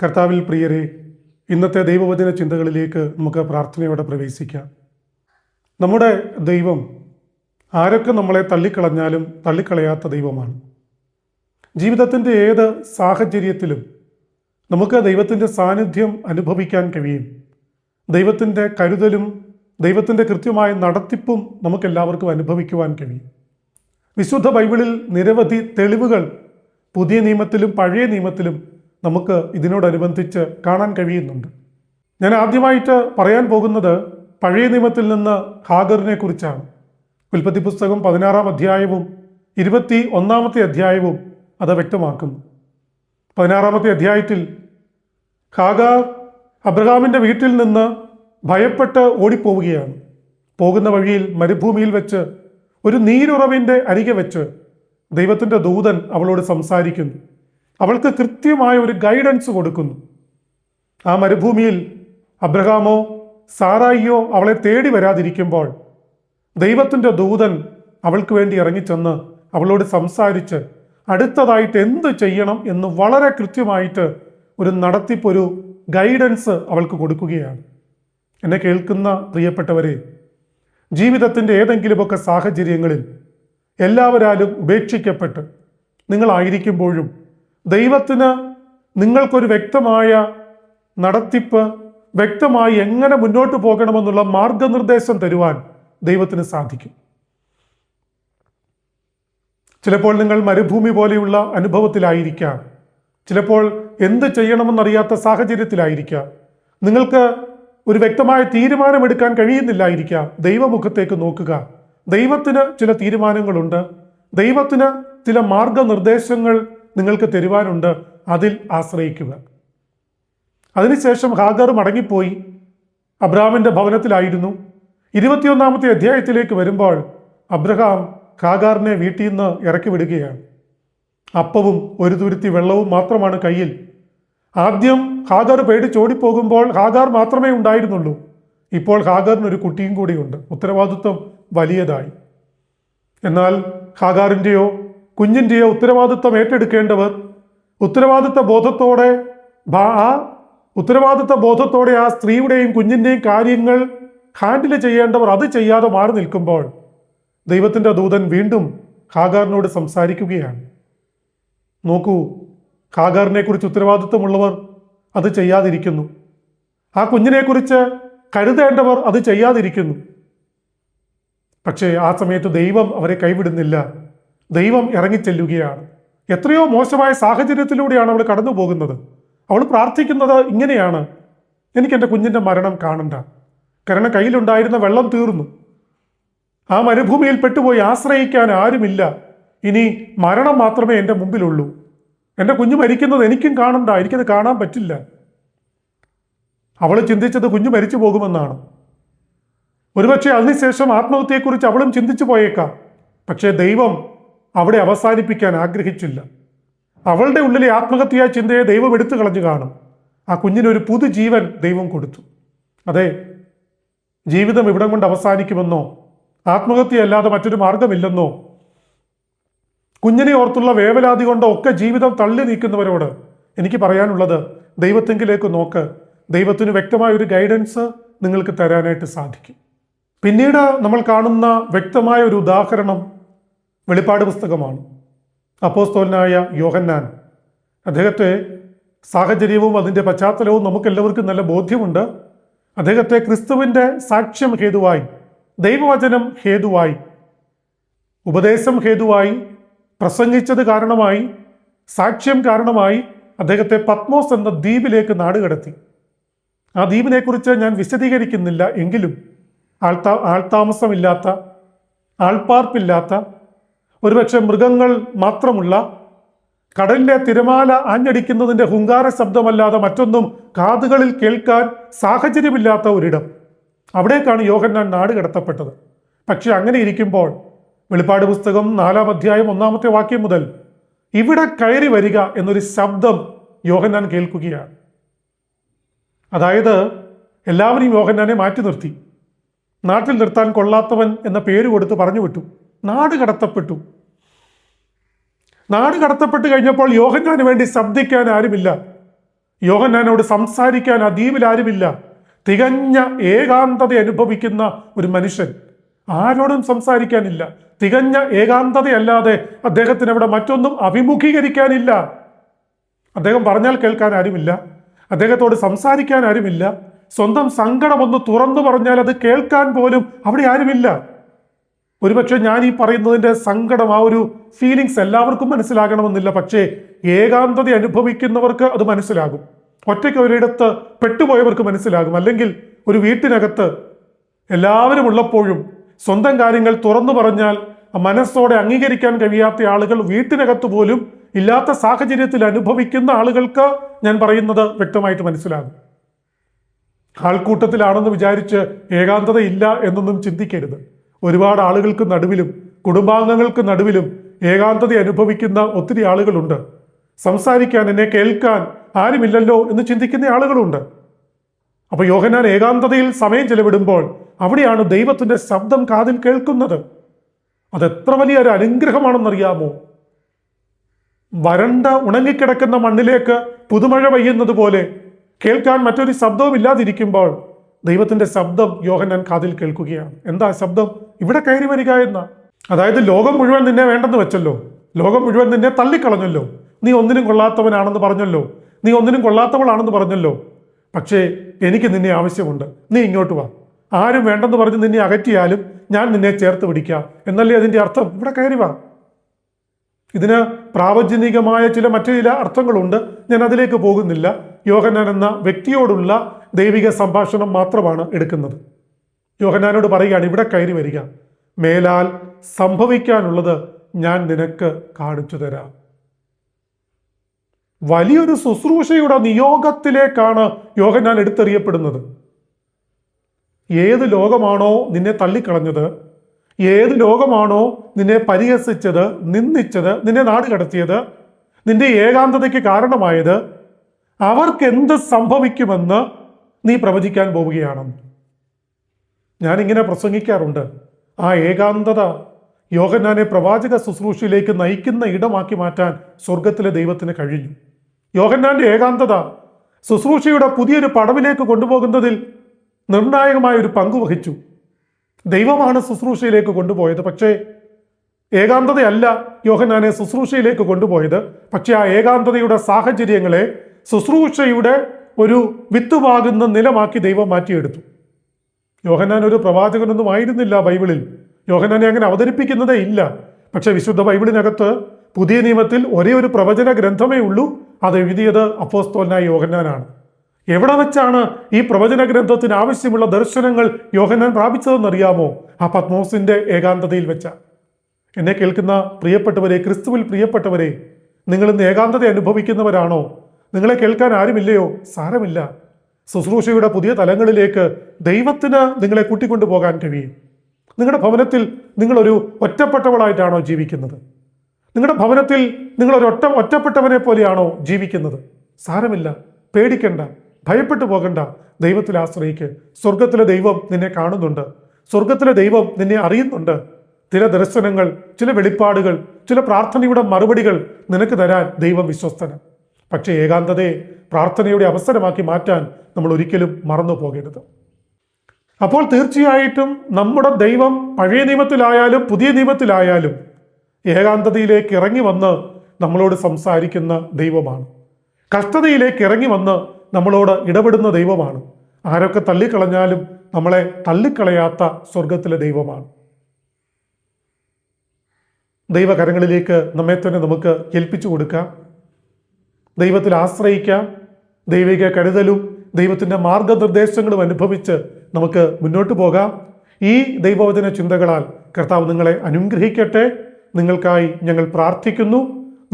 കർത്താവിൽ പ്രിയരെ, ഇന്നത്തെ ദൈവവചന ചിന്തകളിലേക്ക് നമുക്ക് പ്രാർത്ഥനയോടെ പ്രവേശിക്കാം. നമ്മുടെ ദൈവം ആരൊക്കെ നമ്മളെ തള്ളിക്കളഞ്ഞാലും തള്ളിക്കളയാത്ത ദൈവമാണ്. ജീവിതത്തിൻ്റെ ഏത് സാഹചര്യത്തിലും നമുക്ക് ദൈവത്തിൻ്റെ സാന്നിധ്യം അനുഭവിക്കാൻ കഴിയും. ദൈവത്തിൻ്റെ കരുതലും ദൈവത്തിൻ്റെ കൃത്യമായ നടത്തിപ്പും നമുക്കെല്ലാവർക്കും അനുഭവിക്കുവാൻ കഴിയും. വിശുദ്ധ ബൈബിളിൽ നിരവധി തെളിവുകൾ പുതിയ നിയമത്തിലും പഴയ നിയമത്തിലും നമുക്ക് ഇതിനോടനുബന്ധിച്ച് കാണാൻ കഴിയുന്നുണ്ട്. ഞാൻ ആദ്യമായിട്ട് പറയാൻ പോകുന്നത് പഴയ നിയമത്തിൽ നിന്ന് ഹാഗറിനെ കുറിച്ചാണ്. ഉൽപ്പത്തി പുസ്തകം 16-ാം അധ്യായവും 21-ാമത്തെ അധ്യായവും അത് വ്യക്തമാക്കുന്നു. 16-ാമത്തെ അധ്യായത്തിൽ ഹാഗാർ അബ്രഹാമിൻ്റെ വീട്ടിൽ നിന്ന് ഭയപ്പെട്ട് ഓടിപ്പോവുകയാണ്. പോകുന്ന വഴിയിൽ മരുഭൂമിയിൽ വെച്ച് ഒരു നീരുറവിൻ്റെ അരികെ വെച്ച് ദൈവത്തിൻ്റെ ദൂതൻ അവളോട് സംസാരിക്കുന്നു. അവൾക്ക് കൃത്യമായ ഒരു ഗൈഡൻസ് കൊടുക്കുന്നു. ആ മരുഭൂമിയിൽ അബ്രഹാമോ സാറായിയോ അവളെ തേടി വരാതിരിക്കുമ്പോൾ ദൈവത്തിൻ്റെ ദൂതൻ അവൾക്ക് വേണ്ടി ഇറങ്ങിച്ചെന്ന് അവളോട് സംസാരിച്ച് അടുത്തതായിട്ട് എന്ത് ചെയ്യണം എന്ന് വളരെ കൃത്യമായിട്ട് ഒരു നടത്തിപ്പ്, ഒരു ഗൈഡൻസ് അവൾക്ക് കൊടുക്കുകയാണ്. എന്നെ കേൾക്കുന്ന പ്രിയപ്പെട്ടവരെ, ജീവിതത്തിൻ്റെ ഏതെങ്കിലുമൊക്കെ സാഹചര്യങ്ങളിൽ എല്ലാവരാലും ഉപേക്ഷിക്കപ്പെട്ട് നിങ്ങളായിരിക്കുമ്പോഴും ദൈവത്തിന് നിങ്ങൾക്കൊരു വ്യക്തമായ നടത്തിപ്പ്, വ്യക്തമായി എങ്ങനെ മുന്നോട്ട് പോകണമെന്നുള്ള മാർഗനിർദ്ദേശം തരുവാൻ ദൈവത്തിന് സാധിക്കും. ചിലപ്പോൾ നിങ്ങൾ മരുഭൂമി പോലെയുള്ള അനുഭവത്തിലായിരിക്കാം. ചിലപ്പോൾ എന്ത് ചെയ്യണമെന്നറിയാത്ത സാഹചര്യത്തിലായിരിക്കാം. നിങ്ങൾക്ക് ഒരു വ്യക്തമായ തീരുമാനമെടുക്കാൻ കഴിയുന്നില്ലായിരിക്കാം. ദൈവമുഖത്തേക്ക് നോക്കുക. ദൈവത്തിന് ചില തീരുമാനങ്ങളുണ്ട്. ദൈവത്തിന് ചില മാർഗനിർദ്ദേശങ്ങൾ നിങ്ങൾക്ക് തരുവാനുണ്ട്. അതിൽ ആശ്രയിക്കുക. അതിനുശേഷം ഹാഗർ മടങ്ങിപ്പോയി. അബ്രഹാമിൻ്റെ ഭവനത്തിലായിരുന്നു. 21-ാമത്തെ അധ്യായത്തിലേക്ക് വരുമ്പോൾ അബ്രഹാം ഹാഗാറിനെ വീട്ടിൽ നിന്ന് ഇറക്കി വിടുകയാണ്. അപ്പവും ഒരു തുരുത്തി വെള്ളവും മാത്രമാണ് കയ്യിൽ. ആദ്യം ഹാഗർ പേടിച്ചോടിപ്പോകുമ്പോൾ ഹാഗാർ മാത്രമേ ഉണ്ടായിരുന്നുള്ളൂ. ഇപ്പോൾ ഹാഗറിനൊരു കുട്ടിയും കൂടിയുണ്ട്. ഉത്തരവാദിത്വം വലിയതായി. എന്നാൽ ഹാഗാറിൻ്റെയോ കുഞ്ഞിൻ്റെയോ ഉത്തരവാദിത്വം ഏറ്റെടുക്കേണ്ടവർ ഉത്തരവാദിത്വ ബോധത്തോടെ ആ സ്ത്രീയുടെയും കുഞ്ഞിൻ്റെയും കാര്യങ്ങൾ ഹാൻഡിൽ ചെയ്യേണ്ടവർ അത് ചെയ്യാതെ മാറി നിൽക്കുമ്പോൾ ദൈവത്തിൻ്റെ ദൂതൻ വീണ്ടും ഹാഗാറിനോട് സംസാരിക്കുകയാണ്. നോക്കൂ, ഹാഗാറിനെ കുറിച്ച് ഉത്തരവാദിത്വമുള്ളവർ അത് ചെയ്യാതിരിക്കുന്നു. ആ കുഞ്ഞിനെക്കുറിച്ച് കരുതേണ്ടവർ അത് ചെയ്യാതിരിക്കുന്നു. പക്ഷേ ആ സമയത്ത് ദൈവം അവരെ കൈവിടുന്നില്ല. ദൈവം ഇറങ്ങിച്ചെല്ലുകയാണ്. എത്രയോ മോശമായ സാഹചര്യത്തിലൂടെയാണ് അവൾ കടന്നു പോകുന്നത്. അവൾ പ്രാർത്ഥിക്കുന്നത് ഇങ്ങനെയാണ്: എനിക്കെൻ്റെ കുഞ്ഞിൻ്റെ മരണം കാണണ്ട. കാരണം കയ്യിലുണ്ടായിരുന്ന വെള്ളം തീർന്നു. ആ മരുഭൂമിയിൽ പെട്ടുപോയി. ആശ്രയിക്കാൻ ആരുമില്ല. ഇനി മരണം മാത്രമേ എൻ്റെ മുമ്പിലുള്ളൂ. എൻ്റെ കുഞ്ഞ് മരിക്കുന്നത് എനിക്കും കാണണ്ട. എനിക്കത് കാണാൻ പറ്റില്ല. അവൾ ചിന്തിച്ചത് കുഞ്ഞ് മരിച്ചു പോകുമെന്നാണ്. ഒരുപക്ഷെ അതിനുശേഷം ആത്മഹത്യയെക്കുറിച്ച് അവളും ചിന്തിച്ചു പോയേക്കാം. പക്ഷേ ദൈവം അവിടെ അവസാനിപ്പിക്കാൻ ആഗ്രഹിച്ചില്ല. അവളുടെ ഉള്ളിലെ ആത്മഹത്യാ ചിന്തയെ ദൈവം എടുത്തു കളഞ്ഞു കാണും. ആ കുഞ്ഞിനൊരു പുതുജീവൻ ദൈവം കൊടുത്തു. അതെ, ജീവിതം ഇവിടം കൊണ്ട് അവസാനിക്കുമെന്നോ ആത്മഹത്യയല്ലാതെ മറ്റൊരു മാർഗമില്ലെന്നോ കുഞ്ഞിനെ ഓർത്തുള്ള വേവലാതി കൊണ്ടോ ഒക്കെ ജീവിതം തള്ളി നീക്കുന്നവരോട് എനിക്ക് പറയാനുള്ളത്, ദൈവത്തെങ്കിലേക്ക് നോക്ക്. ദൈവത്തിന് വ്യക്തമായ ഒരു ഗൈഡൻസ് നിങ്ങൾക്ക് തരാനായിട്ട് സാധിക്കും. പിന്നീട് നമ്മൾ കാണുന്ന വ്യക്തമായ ഒരു ഉദാഹരണം വെളിപ്പാട് പുസ്തകമാണ്. അപ്പോസ്തലനായ യോഹന്നാൻ, അദ്ദേഹത്തെ സാഹചര്യവും അതിൻ്റെ പശ്ചാത്തലവും നമുക്കെല്ലാവർക്കും നല്ല ബോധ്യമുണ്ട്. അദ്ദേഹത്തെ ക്രിസ്തുവിൻ്റെ സാക്ഷ്യം ഹേതുവായി, ദൈവവചനം ഹേതുവായി, ഉപദേശം ഹേതുവായി, പ്രസംഗിച്ചത് കാരണമായി, സാക്ഷ്യം കാരണമായി അദ്ദേഹത്തെ പത്മോസ് എന്ന ദ്വീപിലേക്ക് നാടുകടത്തി. ആ ദ്വീപിനെക്കുറിച്ച് ഞാൻ വിശദീകരിക്കുന്നില്ല. എങ്കിലും ആൾത്താമസമില്ലാത്ത, ആൾപ്പാർപ്പില്ലാത്ത, ഒരുപക്ഷെ മൃഗങ്ങൾ മാത്രമുള്ള, കടലിലെ തിരമാല ആഞ്ഞടിക്കുന്നതിൻ്റെ ഹുങ്കാര ശബ്ദമല്ലാതെ മറ്റൊന്നും കാതുകളിൽ കേൾക്കാൻ സാഹചര്യമില്ലാത്ത ഒരിടം. അവിടേക്കാണ് യോഹന്നാൻ നാട് കടത്തപ്പെട്ടത്. പക്ഷെ അങ്ങനെ ഇരിക്കുമ്പോൾ വെളിപ്പാട് പുസ്തകം 4-ാം അധ്യായം 1-ാമത്തെ വാക്യം മുതൽ ഇവിടെ കയറി വരിക എന്നൊരു ശബ്ദം യോഹന്നാൻ കേൾക്കുകയാണ്. അതായത് എല്ലാവരെയും യോഹന്നാനെ മാറ്റി നിർത്തി. നാട്ടിൽ നിർത്താൻ കൊള്ളാത്തവൻ എന്ന പേര് കൊടുത്ത് പറഞ്ഞു വിട്ടു. നാട് കടത്തപ്പെട്ടു. നാട് കടത്തപ്പെട്ട് കഴിഞ്ഞപ്പോൾ യോഹന്നാന് വേണ്ടി ശബ്ദിക്കാൻ ആരുമില്ല. യോഹന്നാനോട് സംസാരിക്കാൻ ആ ദ്വീപിൽ ആരുമില്ല. തികഞ്ഞ ഏകാന്തത അനുഭവിക്കുന്ന ഒരു മനുഷ്യൻ, ആരോടും സംസാരിക്കാനില്ല. തികഞ്ഞ ഏകാന്തതയല്ലാതെ അദ്ദേഹത്തിന് അവിടെ മറ്റൊന്നും അഭിമുഖീകരിക്കാനില്ല. അദ്ദേഹം പറഞ്ഞാൽ കേൾക്കാൻ ആരുമില്ല, അദ്ദേഹത്തോട് സംസാരിക്കാൻ ആരുമില്ല, സ്വന്തം സങ്കടമൊന്ന് തുറന്നു പറഞ്ഞാൽ അത് കേൾക്കാൻ പോലും അവിടെ ആരുമില്ല. ഒരുപക്ഷെ ഞാൻ ഈ പറയുന്നതിൻ്റെ സങ്കടം, ആ ഒരു ഫീലിങ്സ് എല്ലാവർക്കും മനസ്സിലാകണമെന്നില്ല. പക്ഷേ ഏകാന്തത അനുഭവിക്കുന്നവർക്ക് അത് മനസ്സിലാകും. ഒറ്റയ്ക്ക് ഒരിടത്ത് പെട്ടുപോയവർക്ക് മനസ്സിലാകും. അല്ലെങ്കിൽ ഒരു വീട്ടിനകത്ത് എല്ലാവരും ഉള്ളപ്പോഴും സ്വന്തം കാര്യങ്ങൾ തുറന്നു പറഞ്ഞാൽ മനസ്സോടെ അംഗീകരിക്കാൻ കഴിയാത്ത ആളുകൾ വീട്ടിനകത്ത് പോലും ഇല്ലാത്ത സാഹചര്യത്തിൽ അനുഭവിക്കുന്ന ആളുകൾക്ക് ഞാൻ പറയുന്നത് വ്യക്തമായിട്ട് മനസ്സിലാകും. ആൾക്കൂട്ടത്തിലാണെന്ന് വിചാരിച്ച് ഏകാന്തത ഇല്ല എന്നൊന്നും ചിന്തിക്കരുത്. ഒരുപാട് ആളുകൾക്ക് നടുവിലും കുടുംബാംഗങ്ങൾക്ക് നടുവിലും ഏകാന്തത അനുഭവിക്കുന്ന ഒത്തിരി ആളുകളുണ്ട്. സംസാരിക്കാൻ, എന്നെ കേൾക്കാൻ ആരുമില്ലല്ലോ എന്ന് ചിന്തിക്കുന്ന ആളുകളുണ്ട്. അപ്പൊ യോഹന്നാൻ ഏകാന്തതയിൽ സമയം ചെലവിടുമ്പോൾ അവിടെയാണ് ദൈവത്തിന്റെ ശബ്ദം കാതിൽ കേൾക്കുന്നത്. അതെത്ര വലിയ ഒരു അനുഗ്രഹമാണെന്നറിയാമോ? വരണ്ട ഉണങ്ങിക്കിടക്കുന്ന മണ്ണിലേക്ക് പുതുമഴ പെയ്യുന്നത് പോലെ കേൾക്കാൻ മറ്റൊരു ശബ്ദവും ഇല്ലാതിരിക്കുമ്പോൾ ദൈവത്തിന്റെ ശബ്ദം യോഹന്നാൻ കാതിൽ കേൾക്കുകയാണ്. എന്താ ശബ്ദം? ഇവിടെ കയറി വരിക എന്ന. അതായത് ലോകം മുഴുവൻ നിന്നെ വേണ്ടെന്ന് വെച്ചല്ലോ, ലോകം മുഴുവൻ നിന്നെ തള്ളിക്കളഞ്ഞല്ലോ, നീ ഒന്നിനും കൊള്ളാത്തവനാണെന്ന് പറഞ്ഞല്ലോ, നീ ഒന്നിനും കൊള്ളാത്തവളാണെന്ന് പറഞ്ഞല്ലോ, പക്ഷേ എനിക്ക് നിന്നെ ആവശ്യമുണ്ട്, നീ ഇങ്ങോട്ട് വാ. ആരും വേണ്ടെന്ന് പറഞ്ഞ് നിന്നെ അകറ്റിയാലും ഞാൻ നിന്നെ ചേർത്ത് പിടിക്കാം എന്നല്ലേ അതിൻ്റെ അർത്ഥം. ഇവിടെ കയറി വാ. ഇതിന് പ്രാവചനികമായ മറ്റു ചില അർത്ഥങ്ങളുണ്ട്, ഞാൻ അതിലേക്ക് പോകുന്നില്ല. യോഹന്നാൻ എന്ന വ്യക്തിയോടുള്ള ദൈവിക സംഭാഷണം മാത്രമാണ് എടുക്കുന്നത്. യോഹന്നാനോട് പറയുകയാണ്, ഇവിടെ കയറി വരിക, മേലാൽ സംഭവിക്കാനുള്ളത് ഞാൻ നിനക്ക് കാണിച്ചു തരാം. വലിയൊരു ശുശ്രൂഷയുടെ നിയോഗത്തിലേക്കാണ് യോഹന്നാൻ എടുത്തെറിയപ്പെടുന്നത്. ഏത് ലോകമാണോ നിന്നെ തള്ളിക്കളഞ്ഞത്, ഏത് ലോകമാണോ നിന്നെ പരിഹസിച്ചത്, നിന്ദിച്ചത്, നിന്നെ നാട് കടത്തിയത്, നിന്റെ ഏകാന്തതയ്ക്ക് കാരണമായത്, അവർക്ക് എന്ത് സംഭവിക്കുമെന്ന് നീ പ്രവചിക്കാൻ പോവുകയാണെന്ന്. ഞാനിങ്ങനെ പ്രസംഗിക്കാറുണ്ട്. ആ ഏകാന്തത യോഹന്നാനെ പ്രവാചക ശുശ്രൂഷയിലേക്ക് നയിക്കുന്ന ഇടമാക്കി മാറ്റാൻ സ്വർഗത്തിലെ ദൈവത്തിന് കഴിഞ്ഞു. യോഹന്നാന്റെ ഏകാന്തത ശുശ്രൂഷയുടെ പുതിയൊരു പടവിലേക്ക് കൊണ്ടുപോകുന്നതിൽ നിർണായകമായ ഒരു പങ്ക് വഹിച്ചു. ദൈവമാണ് ശുശ്രൂഷയിലേക്ക് കൊണ്ടുപോയത്. പക്ഷേ ഏകാന്തതയല്ല യോഹന്നാനെ ശുശ്രൂഷയിലേക്ക് കൊണ്ടുപോയത്. പക്ഷെ ആ ഏകാന്തതയുടെ സാഹചര്യങ്ങളെ ശുശ്രൂഷയുടെ ഒരു വിത്തുപാകുന്ന നിലമാക്കി ദൈവം മാറ്റിയെടുത്തു. യോഹന്നാൻ ഒരു പ്രവാചകനൊന്നും ആയിരുന്നില്ല ബൈബിളിൽ. യോഹന്നാനെ അങ്ങനെ അവതരിപ്പിക്കുന്നതേ ഇല്ല. പക്ഷെ വിശുദ്ധ ബൈബിളിനകത്ത് പുതിയ നിയമത്തിൽ ഒരേ ഒരു പ്രവചന ഗ്രന്ഥമേ ഉള്ളൂ. അത് എഴുതിയത് അപ്പോസ്തലനായ യോഹന്നാനാണ്. എവിടെ വെച്ചാണ് ഈ പ്രവചന ഗ്രന്ഥത്തിന് ആവശ്യമുള്ള ദർശനങ്ങൾ യോഹന്നാൻ പ്രാപിച്ചതെന്നറിയാമോ? ആ പത്മോസിന്റെ ഏകാന്തതയിൽ വെച്ച. എന്നെ കേൾക്കുന്ന പ്രിയപ്പെട്ടവരെ, ക്രിസ്തുവിൽ പ്രിയപ്പെട്ടവരെ, നിങ്ങൾ ഇന്ന് ഏകാന്തത അനുഭവിക്കുന്നവരാണോ? നിങ്ങളെ കേൾക്കാൻ ആരുമില്ലയോ? സാരമില്ല. ശുശ്രൂഷയുടെ പുതിയ തലങ്ങളിലേക്ക് ദൈവത്തിന് നിങ്ങളെ കൂട്ടിക്കൊണ്ടു പോകാൻ കഴിയും. നിങ്ങളുടെ ഭവനത്തിൽ നിങ്ങളൊരു ഒറ്റപ്പെട്ടവളായിട്ടാണോ ജീവിക്കുന്നത്? നിങ്ങളുടെ ഭവനത്തിൽ നിങ്ങളൊരു ഒറ്റപ്പെട്ടവനെ പോലെയാണോ ജീവിക്കുന്നത്? സാരമില്ല, പേടിക്കണ്ട, ഭയപ്പെട്ടു പോകണ്ട. ദൈവത്തിൽ ആശ്രയിക്ക്. സ്വർഗത്തിലെ ദൈവം നിന്നെ കാണുന്നുണ്ട്. സ്വർഗത്തിലെ ദൈവം നിന്നെ അറിയുന്നുണ്ട്. ചില ദർശനങ്ങൾ, ചില വെളിപ്പാടുകൾ, ചില പ്രാർത്ഥനയുടെ മറുപടികൾ നിനക്ക് തരാൻ ദൈവം വിശ്വസ്തന്. പക്ഷേ ഏകാന്തതയെ പ്രാർത്ഥനയുടെ അവസരമാക്കി മാറ്റാൻ നമ്മൾ ഒരിക്കലും മറന്നു പോകരുത്. അപ്പോൾ തീർച്ചയായിട്ടും നമ്മുടെ ദൈവം പഴയ നിയമത്തിലായാലും പുതിയ നിയമത്തിലായാലും ഏകാന്തതയിലേക്ക് ഇറങ്ങി വന്ന് നമ്മളോട് സംസാരിക്കുന്ന ദൈവമാണ്. കഷ്ടതയിലേക്ക് ഇറങ്ങി വന്ന് നമ്മളോട് ഇടപെടുന്ന ദൈവമാണ്. ആരൊക്കെ തള്ളിക്കളഞ്ഞാലും നമ്മളെ തള്ളിക്കളയാത്ത സ്വർഗത്തിലെ ദൈവമാണ്. ദൈവകരങ്ങളിലേക്ക് നമ്മെ തന്നെ നമുക്ക് ഏൽപ്പിച്ചു കൊടുക്കാം. ദൈവത്തിൽ ആശ്രയിക്കാം. ദൈവിക കരുതലും ദൈവത്തിൻ്റെ മാർഗനിർദ്ദേശങ്ങളും അനുഭവിച്ച് നമുക്ക് മുന്നോട്ട് പോകാം. ഈ ദൈവവചന ചിന്തകളാൽ കർത്താവ് നിങ്ങളെ അനുഗ്രഹിക്കട്ടെ. നിങ്ങൾക്കായി ഞങ്ങൾ പ്രാർത്ഥിക്കുന്നു.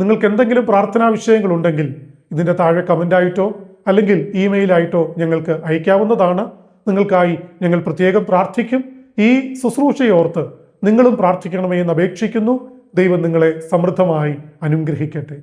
നിങ്ങൾക്ക് എന്തെങ്കിലും പ്രാർത്ഥനാ വിഷയങ്ങളുണ്ടെങ്കിൽ ഇതിൻ്റെ താഴെ കമൻ്റായിട്ടോ അല്ലെങ്കിൽ ഇമെയിലായിട്ടോ ഞങ്ങൾക്ക് അയക്കാവുന്നതാണ്. നിങ്ങൾക്കായി ഞങ്ങൾ പ്രത്യേകം പ്രാർത്ഥിക്കും. ഈ ശുശ്രൂഷയോർത്ത് നിങ്ങളും പ്രാർത്ഥിക്കണമേ എന്ന് അപേക്ഷിക്കുന്നു. ദൈവം നിങ്ങളെ സമൃദ്ധമായി അനുഗ്രഹിക്കട്ടെ.